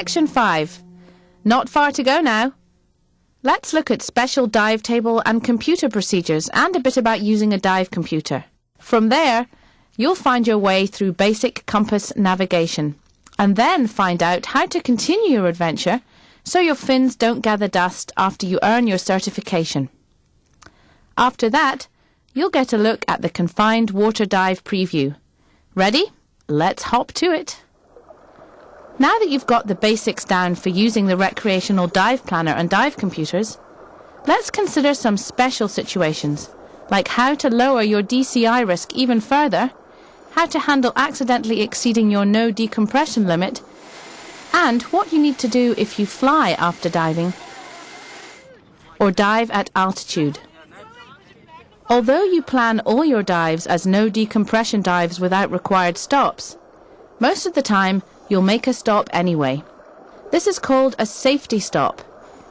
Section 5. Not far to go now. Let's look at special dive table and computer procedures and a bit about using a dive computer. From there, you'll find your way through basic compass navigation and then find out how to continue your adventure so your fins don't gather dust after you earn your certification. After that, you'll get a look at the confined water dive preview. Ready? Let's hop to it. Now that you've got the basics down for using the recreational dive planner and dive computers, let's consider some special situations, like how to lower your DCI risk even further, how to handle accidentally exceeding your no decompression limit, and what you need to do if you fly after diving or dive at altitude. Although you plan all your dives as no decompression dives without required stops, most of the time you'll make a stop anyway. This is called a safety stop.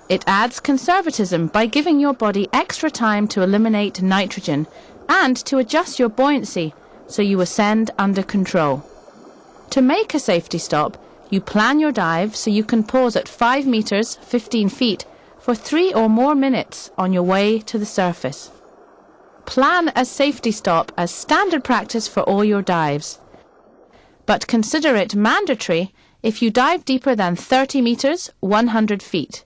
It adds conservatism by giving your body extra time to eliminate nitrogen and to adjust your buoyancy so you ascend under control. To make a safety stop, you plan your dive so you can pause at 5 meters, 15 feet, for 3 or more minutes on your way to the surface. Plan a safety stop as standard practice for all your dives, but consider it mandatory if you dive deeper than 30 meters, 100 feet.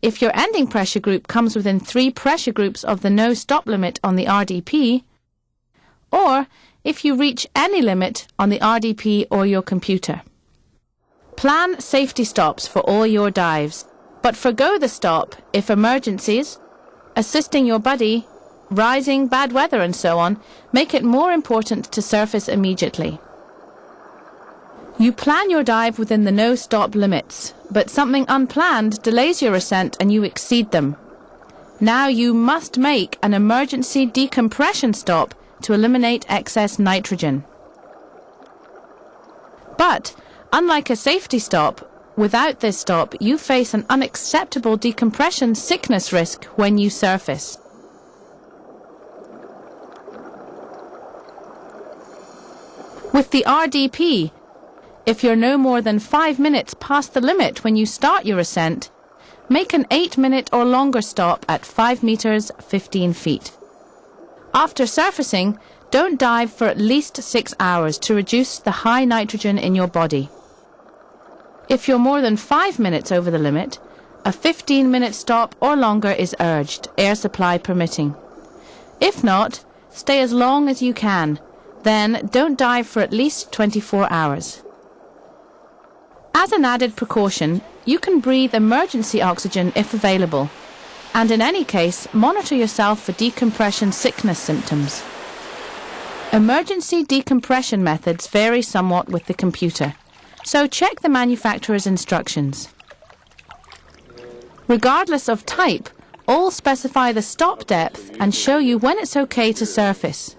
If your ending pressure group comes within 3 pressure groups of the no stop limit on the RDP, or if you reach any limit on the RDP or your computer. Plan safety stops for all your dives, but forgo the stop if emergencies, assisting your buddy, rising, bad weather and so on, make it more important to surface immediately. You plan your dive within the no-stop limits, but something unplanned delays your ascent and you exceed them. Now you must make an emergency decompression stop to eliminate excess nitrogen. But, unlike a safety stop, without this stop you face an unacceptable decompression sickness risk when you surface. With the RDP, if you're no more than 5 minutes past the limit when you start your ascent, make an 8-minute or longer stop at 5 meters, 15 feet. After surfacing, don't dive for at least 6 hours to reduce the high nitrogen in your body. If you're more than 5 minutes over the limit, a 15-minute stop or longer is urged, air supply permitting. If not, stay as long as you can. Then don't dive for at least 24 hours. As an added precaution, you can breathe emergency oxygen if available, and in any case, monitor yourself for decompression sickness symptoms. Emergency decompression methods vary somewhat with the computer, so check the manufacturer's instructions. Regardless of type, all specify the stop depth and show you when it's okay to surface.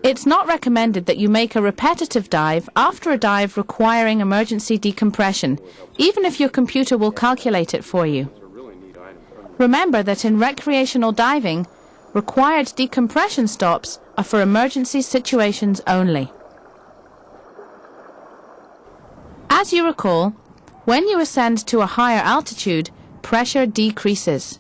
It's not recommended that you make a repetitive dive after a dive requiring emergency decompression, even if your computer will calculate it for you. Remember that in recreational diving, required decompression stops are for emergency situations only. As you recall, when you ascend to a higher altitude, pressure decreases.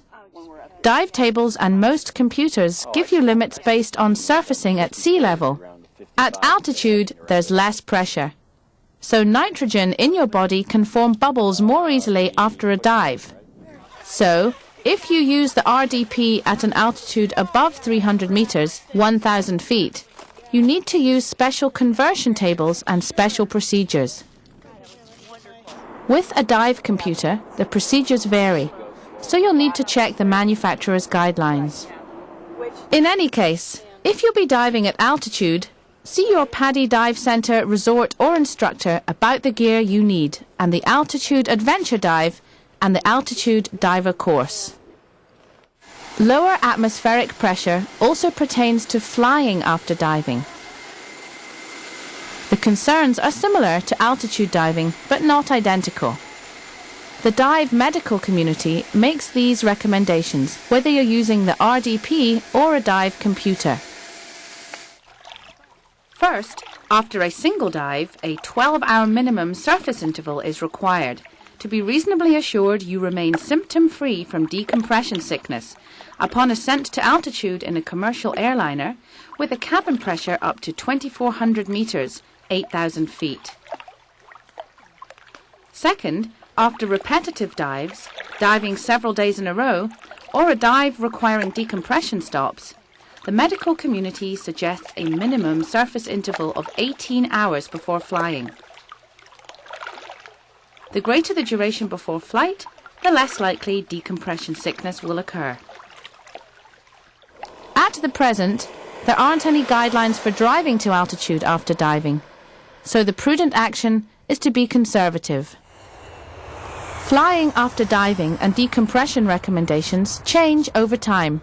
Dive tables and most computers give you limits based on surfacing at sea level. At altitude, there's less pressure, so nitrogen in your body can form bubbles more easily after a dive. So, if you use the RDP at an altitude above 300 meters, 1,000 feet, you need to use special conversion tables and special procedures. With a dive computer, the procedures vary, so you'll need to check the manufacturer's guidelines. In any case, if you'll be diving at altitude, see your PADI Dive Centre resort or instructor about the gear you need and the Altitude Adventure Dive and the Altitude Diver course. Lower atmospheric pressure also pertains to flying after diving. The concerns are similar to altitude diving, but not identical. The dive medical community makes these recommendations, whether you're using the RDP or a dive computer. First, after a single dive, a 12-hour minimum surface interval is required to be reasonably assured you remain symptom-free from decompression sickness upon ascent to altitude in a commercial airliner with a cabin pressure up to 2,400 meters, 8,000 feet. Second, after repetitive dives, diving several days in a row, or a dive requiring decompression stops, the medical community suggests a minimum surface interval of 18 hours before flying. The greater the duration before flight, the less likely decompression sickness will occur. At the present, there aren't any guidelines for driving to altitude after diving, so the prudent action is to be conservative. Flying after diving and decompression recommendations change over time,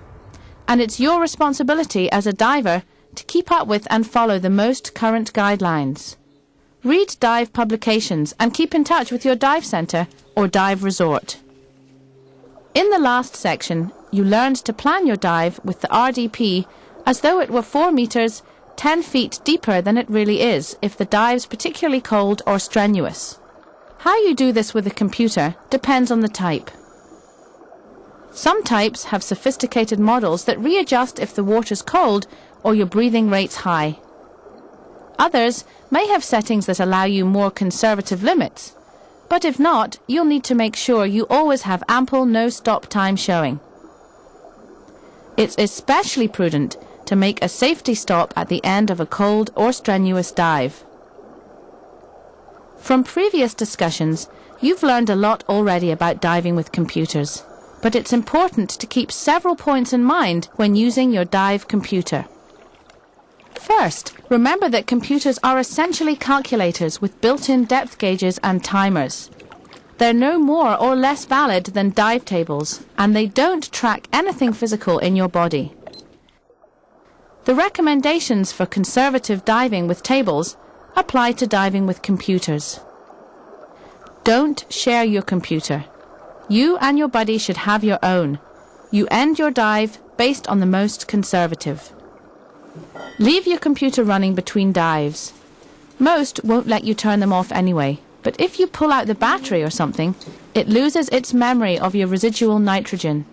and it's your responsibility as a diver to keep up with and follow the most current guidelines. Read dive publications and keep in touch with your dive centre or dive resort. In the last section, you learned to plan your dive with the RDP as though it were 4 meters, 10 feet deeper than it really is if the dive's particularly cold or strenuous. How you do this with a computer depends on the type. Some types have sophisticated models that readjust if the water's cold or your breathing rate's high. Others may have settings that allow you more conservative limits, but if not, you'll need to make sure you always have ample no-stop time showing. It's especially prudent to make a safety stop at the end of a cold or strenuous dive. From previous discussions, you've learned a lot already about diving with computers, but it's important to keep several points in mind when using your dive computer. First, remember that computers are essentially calculators with built-in depth gauges and timers. They're no more or less valid than dive tables, and they don't track anything physical in your body. The recommendations for conservative diving with tables apply to diving with computers. Don't share your computer. You and your buddy should have your own. You end your dive based on the most conservative. Leave your computer running between dives. Most won't let you turn them off anyway, but if you pull out the battery or something, it loses its memory of your residual nitrogen.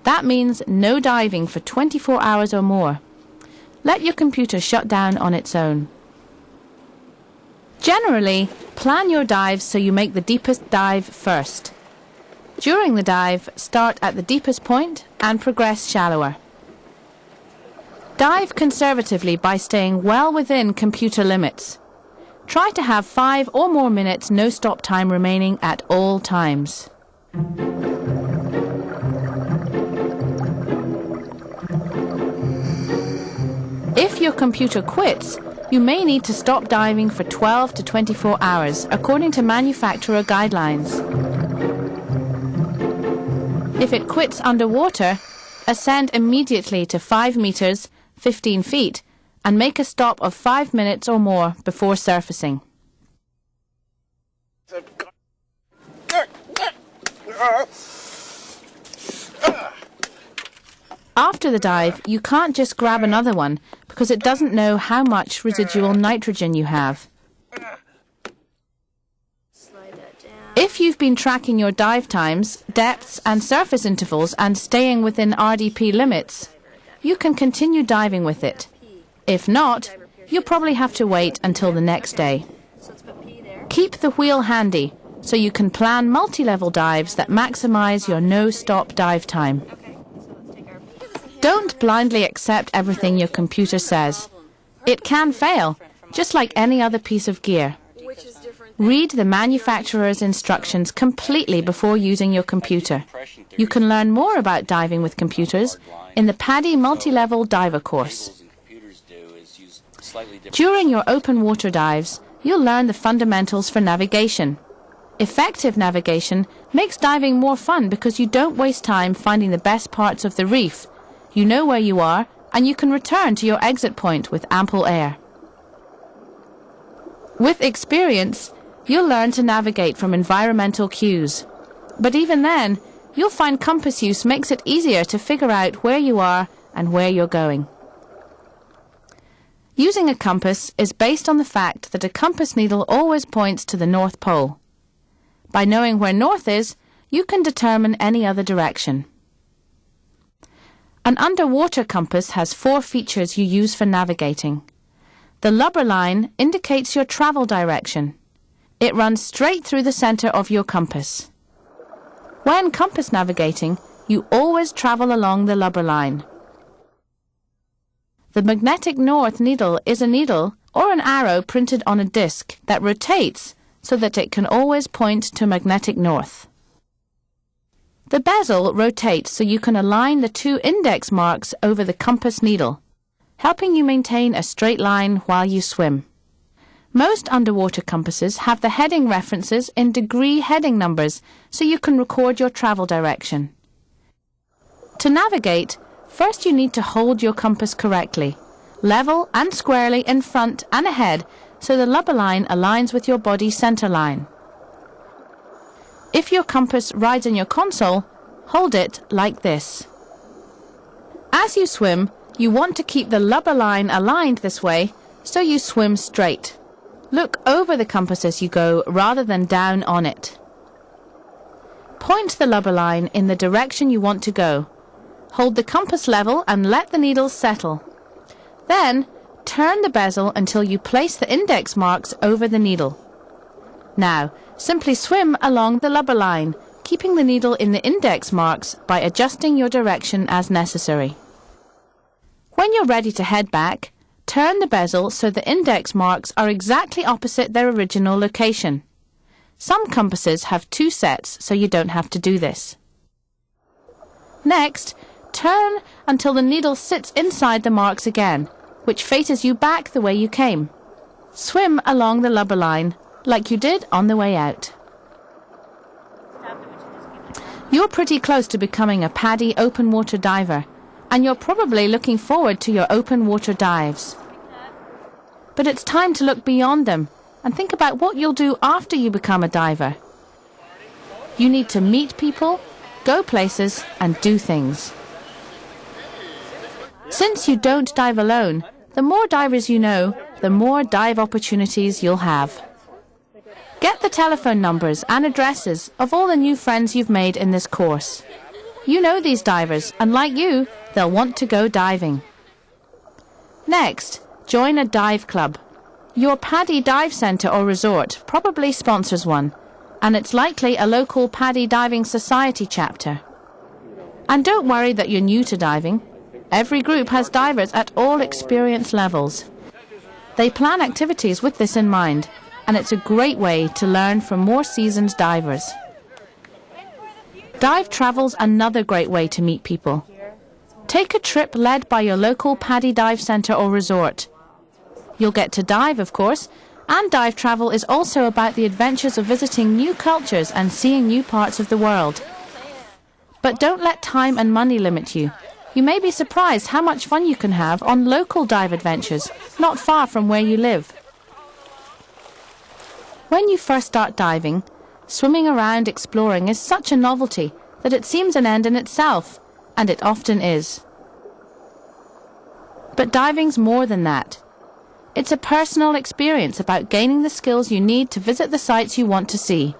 That means no diving for 24 hours or more. Let your computer shut down on its own. Generally, plan your dives so you make the deepest dive first. During the dive, start at the deepest point and progress shallower. Dive conservatively by staying well within computer limits. Try to have 5 or more minutes no-stop time remaining at all times. If your computer quits, you may need to stop diving for 12 to 24 hours, according to manufacturer guidelines. If it quits underwater, ascend immediately to 5 meters, 15 feet, and make a stop of 5 minutes or more before surfacing. After the dive, you can't just grab another one because it doesn't know how much residual nitrogen you have. If you've been tracking your dive times, depths and surface intervals and staying within RDP limits, you can continue diving with it. If not, you'll probably have to wait until the next day. Keep the wheel handy so you can plan multi-level dives that maximize your no-stop dive time. Don't blindly accept everything your computer says. It can fail, just like any other piece of gear. Read the manufacturer's instructions completely before using your computer. You can learn more about diving with computers in the PADI Multi-Level Diver course. During your open water dives, you'll learn the fundamentals for navigation. Effective navigation makes diving more fun because you don't waste time finding the best parts of the reef. You know where you are, and you can return to your exit point with ample air. With experience, you'll learn to navigate from environmental cues. But even then, you'll find compass use makes it easier to figure out where you are and where you're going. Using a compass is based on the fact that a compass needle always points to the North Pole. By knowing where north is, you can determine any other direction. An underwater compass has 4 features you use for navigating. The lubber line indicates your travel direction. It runs straight through the center of your compass. When compass navigating, you always travel along the lubber line. The magnetic north needle is a needle or an arrow printed on a disc that rotates so that it can always point to magnetic north. The bezel rotates so you can align the 2 index marks over the compass needle, helping you maintain a straight line while you swim. Most underwater compasses have the heading references in degree heading numbers so you can record your travel direction. To navigate, first you need to hold your compass correctly, level and squarely in front and ahead so the lubber line aligns with your body center line. If your compass rides in your console, hold it like this. As you swim, you want to keep the lubber line aligned this way so you swim straight. Look over the compass as you go rather than down on it. Point the lubber line in the direction you want to go. Hold the compass level and let the needle settle. Then, turn the bezel until you place the index marks over the needle. Now, simply swim along the lubber line, keeping the needle in the index marks by adjusting your direction as necessary. When you're ready to head back, turn the bezel so the index marks are exactly opposite their original location. Some compasses have 2 sets, so you don't have to do this. Next, turn until the needle sits inside the marks again, which faces you back the way you came. Swim along the lubber line, like you did on the way out. You're pretty close to becoming a PADI open water diver, and you're probably looking forward to your open water dives. But it's time to look beyond them and think about what you'll do after you become a diver. You need to meet people, go places, and do things. Since you don't dive alone, the more divers you know, the more dive opportunities you'll have. Get the telephone numbers and addresses of all the new friends you've made in this course. You know these divers, and like you, they'll want to go diving. Next, join a dive club. Your PADI dive centre or resort probably sponsors one, and it's likely a local PADI Diving Society chapter. And don't worry that you're new to diving. Every group has divers at all experience levels. They plan activities with this in mind, and it's a great way to learn from more seasoned divers. Dive travel's another great way to meet people. Take a trip led by your local PADI dive centre or resort. You'll get to dive, of course, and dive travel is also about the adventures of visiting new cultures and seeing new parts of the world. But don't let time and money limit you. You may be surprised how much fun you can have on local dive adventures, not far from where you live. When you first start diving, swimming around exploring is such a novelty that it seems an end in itself, and it often is. But diving's more than that. It's a personal experience about gaining the skills you need to visit the sites you want to see.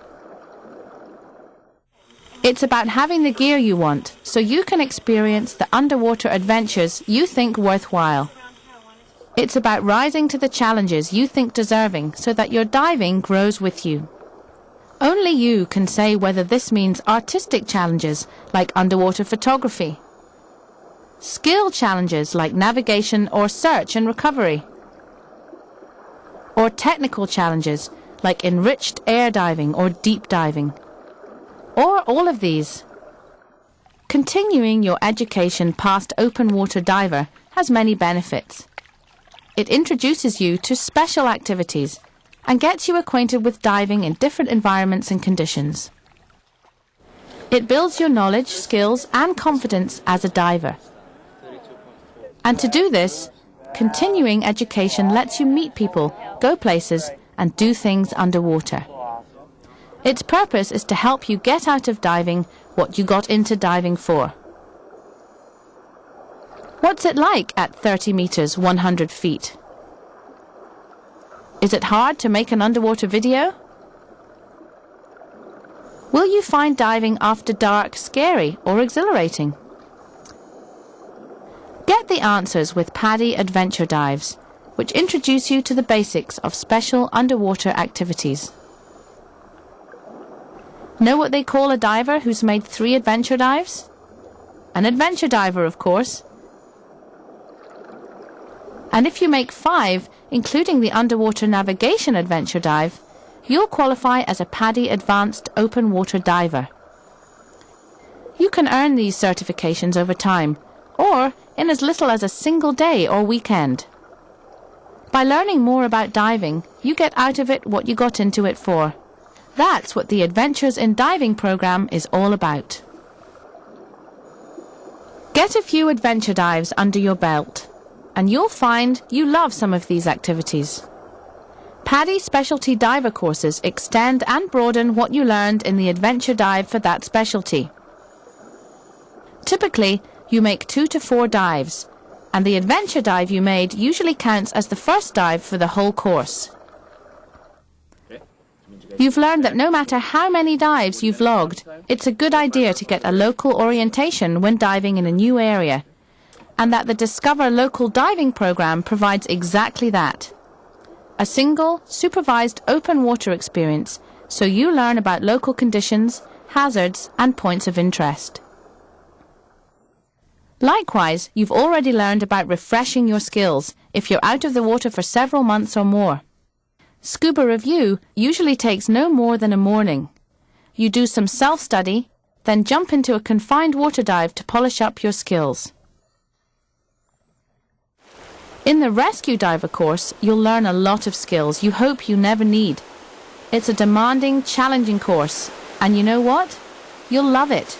It's about having the gear you want so you can experience the underwater adventures you think worthwhile. It's about rising to the challenges you think deserving so that your diving grows with you. Only you can say whether this means artistic challenges like underwater photography, skill challenges like navigation or search and recovery, or technical challenges like enriched air diving or deep diving, or all of these. Continuing your education past open water diver has many benefits. It introduces you to special activities and gets you acquainted with diving in different environments and conditions. It builds your knowledge, skills and confidence as a diver. And to do this, continuing education lets you meet people, go places and do things underwater. Its purpose is to help you get out of diving what you got into diving for. What's it like at 30 meters, 100 feet? Is it hard to make an underwater video? Will you find diving after dark scary or exhilarating? Get the answers with PADI Adventure Dives, which introduce you to the basics of special underwater activities. Know what they call a diver who's made 3 adventure dives? An adventure diver, of course. And if you make 5, including the underwater navigation adventure dive, you'll qualify as a PADI Advanced Open Water Diver. You can earn these certifications over time, or in as little as a single day or weekend. By learning more about diving, you get out of it what you got into it for. That's what the Adventures in Diving program is all about. Get a few adventure dives under your belt, and you'll find you love some of these activities. PADI specialty diver courses extend and broaden what you learned in the adventure dive for that specialty. Typically, you make 2 to 4 dives, and the adventure dive you made usually counts as the first dive for the whole course. You've learned that no matter how many dives you've logged, it's a good idea to get a local orientation when diving in a new area, and that the Discover Local Diving program provides exactly that. A single, supervised open water experience, so you learn about local conditions, hazards, and points of interest. Likewise, you've already learned about refreshing your skills if you're out of the water for several months or more. Scuba review usually takes no more than a morning. You do some self-study, then jump into a confined water dive to polish up your skills. In the Rescue Diver course, you'll learn a lot of skills you hope you never need. It's a demanding, challenging course, and you know what? You'll love it.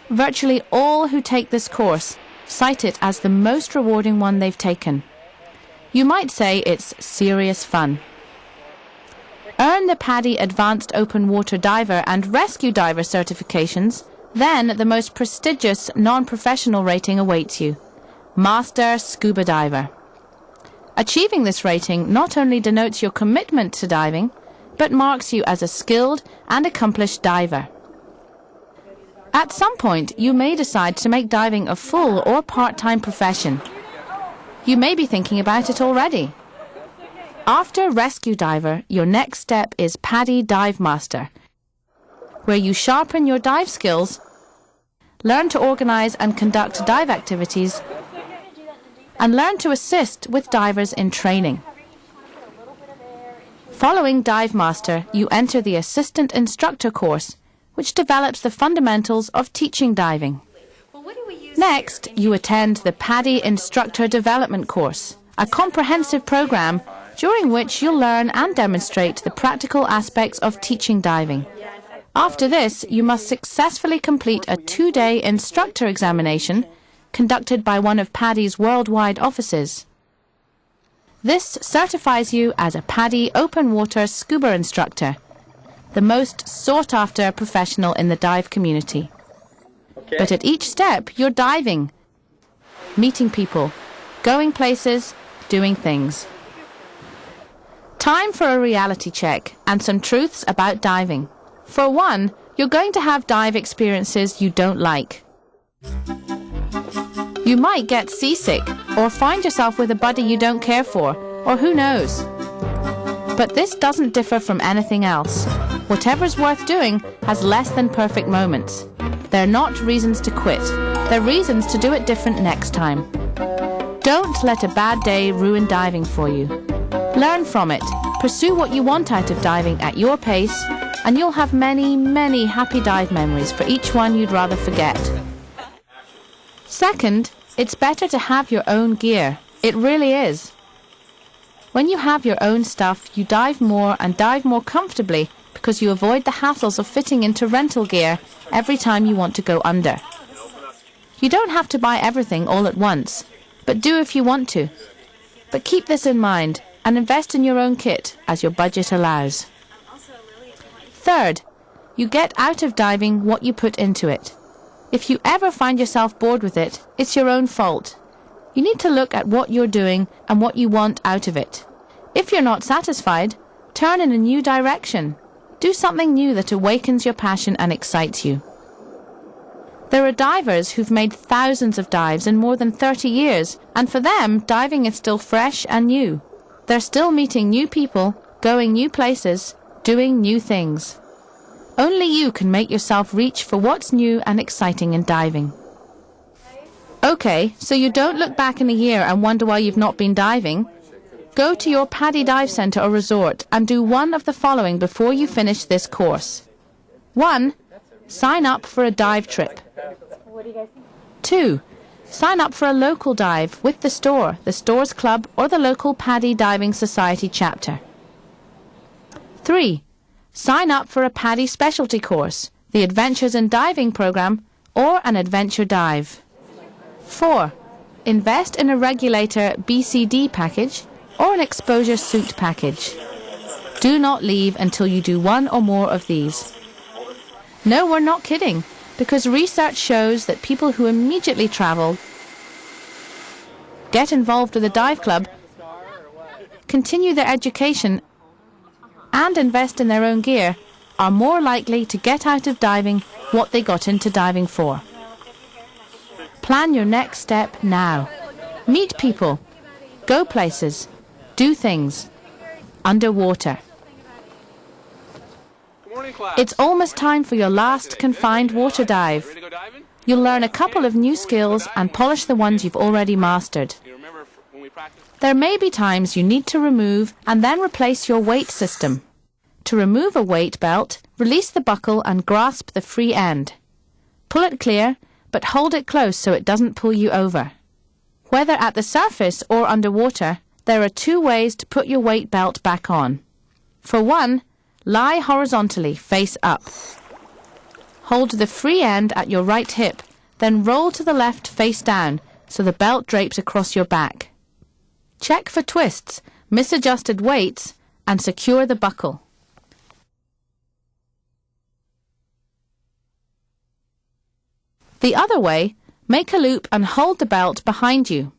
Virtually all who take this course cite it as the most rewarding one they've taken. You might say it's serious fun. Earn the PADI Advanced Open Water Diver and Rescue Diver certifications, then the most prestigious non-professional rating awaits you, Master Scuba Diver. Achieving this rating not only denotes your commitment to diving, but marks you as a skilled and accomplished diver. At some point, you may decide to make diving a full or part-time profession. You may be thinking about it already. After Rescue Diver, your next step is PADI Dive Master, where you sharpen your dive skills, learn to organise and conduct dive activities, and learn to assist with divers in training. Following Dive Master, you enter the Assistant Instructor course, which develops the fundamentals of teaching diving. Next, you attend the PADI Instructor Development course, a comprehensive program during which you'll learn and demonstrate the practical aspects of teaching diving. After this, you must successfully complete a 2-day instructor examination conducted by one of PADI's worldwide offices. This certifies you as a PADI Open Water Scuba Instructor, the most sought-after professional in the dive community. But at each step, you're diving, meeting people, going places, doing things. Time for a reality check and some truths about diving. For one, you're going to have dive experiences you don't like. You might get seasick or find yourself with a buddy you don't care for, or who knows. But this doesn't differ from anything else. Whatever's worth doing has less than perfect moments. They're not reasons to quit. They're reasons to do it different next time. Don't let a bad day ruin diving for you. Learn from it. Pursue what you want out of diving at your pace, and you'll have many, many happy dive memories for each one you'd rather forget. Second, it's better to have your own gear. It really is. When you have your own stuff, you dive more and dive more comfortably because you avoid the hassles of fitting into rental gear every time you want to go under. You don't have to buy everything all at once, but do if you want to. But keep this in mind and invest in your own kit as your budget allows. Third, you get out of diving what you put into it. If you ever find yourself bored with it, it's your own fault. You need to look at what you're doing and what you want out of it. If you're not satisfied, turn in a new direction. Do something new that awakens your passion and excites you. There are divers who've made thousands of dives in more than 30 years, and for them, diving is still fresh and new. They're still meeting new people, going new places, doing new things. Only you can make yourself reach for what's new and exciting in diving. Okay, so you don't look back in a year and wonder why you've not been diving. Go to your PADI dive centre or resort and do one of the following before you finish this course. 1. Sign up for a dive trip. 2. Sign up for a local dive with the Stores Club or the local PADI Diving Society chapter. 3. Sign up for a PADI specialty course, the Adventures in Diving program, or an adventure dive. 4. Invest in a regulator BCD package or an exposure suit package. Do not leave until you do one or more of these. No, we're not kidding, because research shows that people who immediately travel, get involved with a dive club, continue their education and invest in their own gear are more likely to get out of diving what they got into diving for. Plan your next step now. Meet people. Go places. Do things. Underwater. It's almost time for your last confined water dive. You'll learn a couple of new skills and polish the ones you've already mastered. There may be times you need to remove and then replace your weight system. To remove a weight belt, release the buckle and grasp the free end. Pull it clear, but hold it close so it doesn't pull you over. Whether at the surface or underwater, there are 2 ways to put your weight belt back on. For one, lie horizontally, face up. Hold the free end at your right hip, then roll to the left face down so the belt drapes across your back. Check for twists, misadjusted weights, and secure the buckle. The other way, make a loop and hold the belt behind you.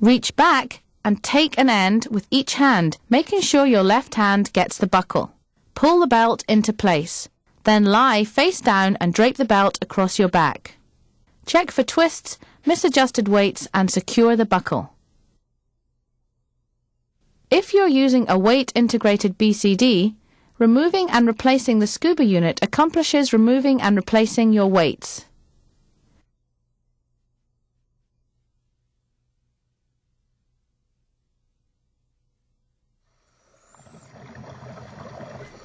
Reach back and take an end with each hand, making sure your left hand gets the buckle. Pull the belt into place. Then lie face down and drape the belt across your back. Check for twists, misadjusted weights, and secure the buckle. If you're using a weight-integrated BCD, removing and replacing the scuba unit accomplishes removing and replacing your weights.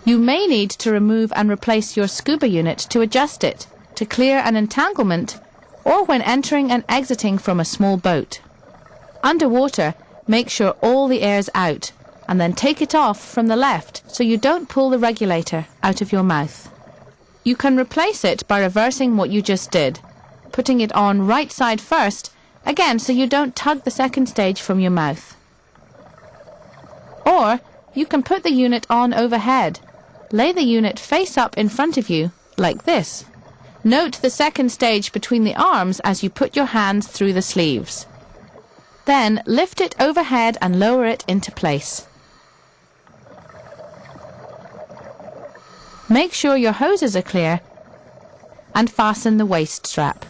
You may need to remove and replace your scuba unit to adjust it, to clear an entanglement, or when entering and exiting from a small boat. Underwater, make sure all the air's out, and then take it off from the left so you don't pull the regulator out of your mouth. You can replace it by reversing what you just did, putting it on right side first, again so you don't tug the second stage from your mouth. Or you can put the unit on overhead. Lay the unit face up in front of you, like this. Note the second stage between the arms as you put your hands through the sleeves. Then lift it overhead and lower it into place. Make sure your hoses are clear and fasten the waist strap.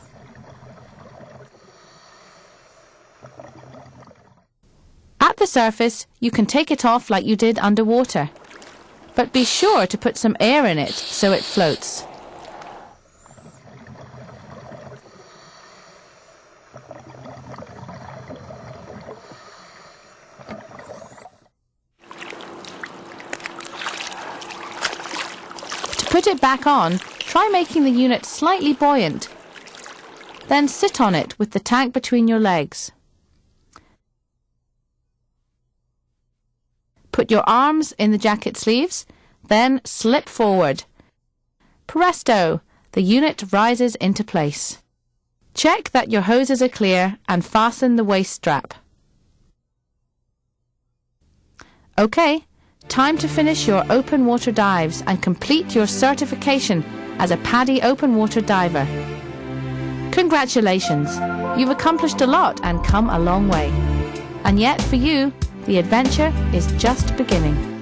At the surface, you can take it off like you did underwater, but be sure to put some air in it so it floats. To put it back on, try making the unit slightly buoyant. Then sit on it with the tank between your legs. Put your arms in the jacket sleeves, then slip forward. Presto! The unit rises into place. Check that your hoses are clear and fasten the waist strap. Okay, time to finish your open water dives and complete your certification as a PADI open water diver. Congratulations! You've accomplished a lot and come a long way. And yet, for you, the adventure is just beginning.